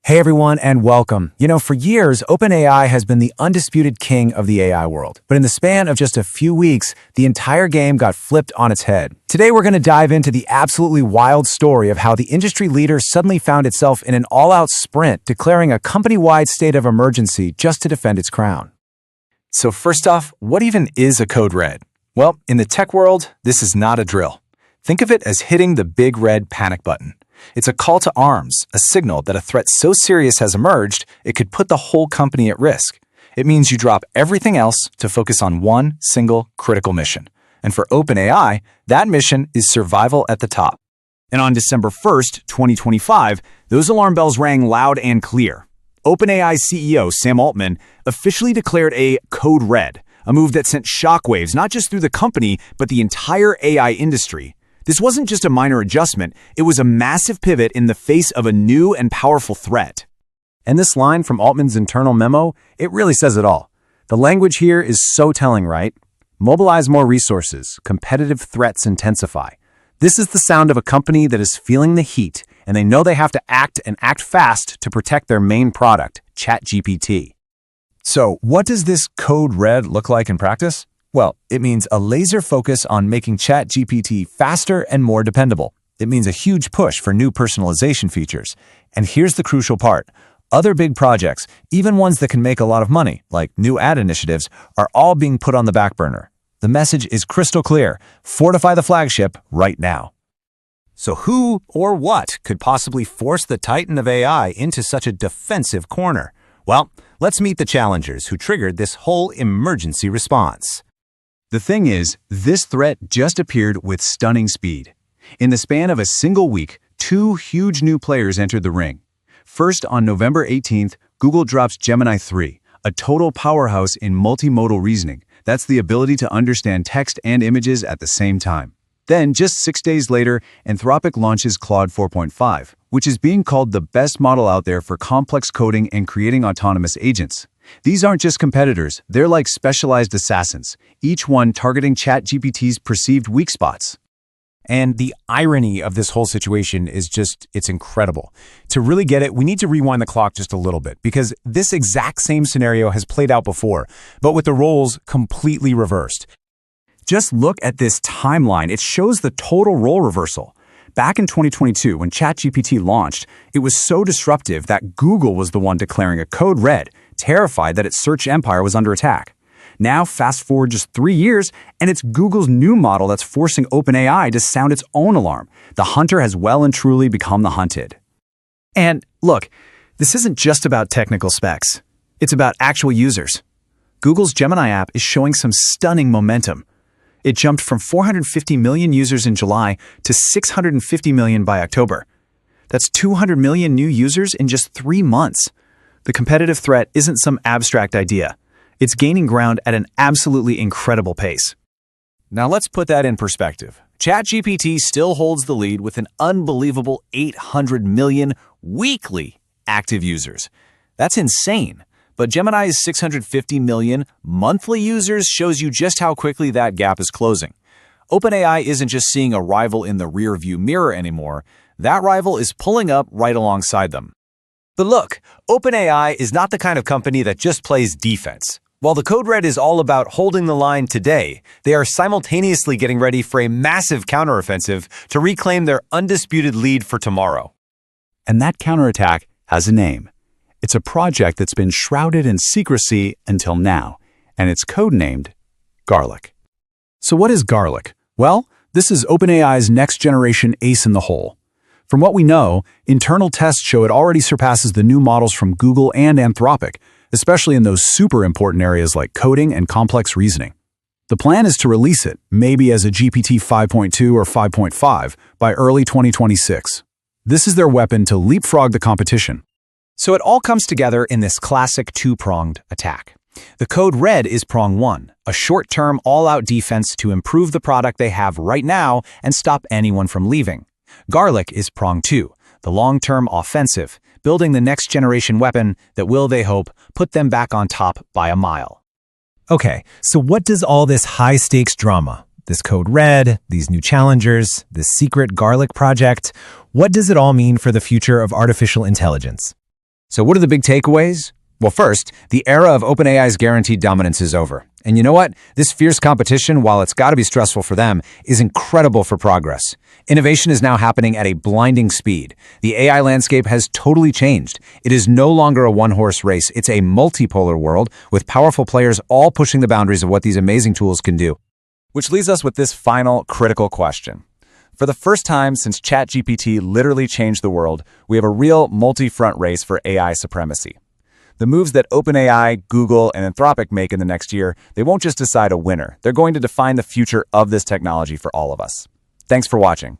Hey everyone, and welcome. For years, OpenAI has been the undisputed king of the AI world. But in the span of just a few weeks, the entire game got flipped on its head. Today, we're going to dive into the absolutely wild story of how the industry leader suddenly found itself in an all-out sprint, declaring a company-wide state of emergency just to defend its crown. So first off, what even is a code red? Well, in the tech world, this is not a drill. Think of it as hitting the big red panic button. It's a call to arms, a signal that a threat so serious has emerged, it could put the whole company at risk. It means you drop everything else to focus on one single critical mission. And for OpenAI, that mission is survival at the top. And on December 1st, 2025, those alarm bells rang loud and clear. OpenAI CEO Sam Altman officially declared a code red, a move that sent shockwaves not just through the company, but the entire AI industry. This wasn't just a minor adjustment, it was a massive pivot in the face of a new and powerful threat. And this line from Altman's internal memo, it really says it all. The language here is so telling, right? Mobilize more resources, competitive threats intensify. This is the sound of a company that is feeling the heat, and they know they have to act and act fast to protect their main product, ChatGPT. So, what does this code red look like in practice? Well, it means a laser focus on making ChatGPT faster and more dependable. It means a huge push for new personalization features. And here's the crucial part. Other big projects, even ones that can make a lot of money, like new ad initiatives, are all being put on the back burner. The message is crystal clear. Fortify the flagship right now. So who or what could possibly force the titan of AI into such a defensive corner? Well, let's meet the challengers who triggered this whole emergency response. The thing is, this threat just appeared with stunning speed. In the span of a single week, two huge new players entered the ring. First, on November 18th, Google drops Gemini 3, a total powerhouse in multimodal reasoning. That's the ability to understand text and images at the same time. Then, just 6 days later, Anthropic launches Claude 4.5, which is being called the best model out there for complex coding and creating autonomous agents. These aren't just competitors, they're like specialized assassins, each one targeting ChatGPT's perceived weak spots. And the irony of this whole situation is it's incredible. To really get it, we need to rewind the clock just a little bit, because this exact same scenario has played out before, but with the roles completely reversed. Just look at this timeline. It shows the total role reversal. Back in 2022, when ChatGPT launched, it was so disruptive that Google was the one declaring a code red, terrified that its search empire was under attack. Now, fast forward just 3 years, and it's Google's new model that's forcing OpenAI to sound its own alarm. The hunter has well and truly become the hunted. And look, this isn't just about technical specs. It's about actual users. Google's Gemini app is showing some stunning momentum. It jumped from 450 million users in July to 650 million by October. That's 200 million new users in just 3 months. The competitive threat isn't some abstract idea. It's gaining ground at an absolutely incredible pace. Now let's put that in perspective. ChatGPT still holds the lead with an unbelievable 800 million weekly active users. That's insane. But Gemini's 650 million monthly users shows you just how quickly that gap is closing. OpenAI isn't just seeing a rival in the rearview mirror anymore. That rival is pulling up right alongside them. But look, OpenAI is not the kind of company that just plays defense. While the code red is all about holding the line today, they are simultaneously getting ready for a massive counteroffensive to reclaim their undisputed lead for tomorrow. And that counterattack has a name. It's a project that's been shrouded in secrecy until now, and it's codenamed Garlic. So what is Garlic? Well, this is OpenAI's next-generation ace in the hole. From what we know, internal tests show it already surpasses the new models from Google and Anthropic, especially in those super important areas like coding and complex reasoning. The plan is to release it, maybe as a GPT 5.2 or 5.5, by early 2026. This is their weapon to leapfrog the competition. So it all comes together in this classic two-pronged attack. The code red is prong one, a short-term, all-out defense to improve the product they have right now and stop anyone from leaving. Garlic is prong two, the long-term offensive, building the next-generation weapon that will, they hope, put them back on top by a mile. Okay, so what does all this high-stakes drama, this code red, these new challengers, this secret Garlic project, what does it all mean for the future of artificial intelligence? So what are the big takeaways? Well, first, the era of OpenAI's guaranteed dominance is over. And you know what? This fierce competition, while it's got to be stressful for them, is incredible for progress. Innovation is now happening at a blinding speed. The AI landscape has totally changed. It is no longer a one-horse race. It's a multipolar world with powerful players all pushing the boundaries of what these amazing tools can do. Which leaves us with this final critical question. For the first time since ChatGPT literally changed the world, we have a real multi-front race for AI supremacy. The moves that OpenAI, Google, and Anthropic make in the next year, they won't just decide a winner. They're going to define the future of this technology for all of us. Thanks for watching.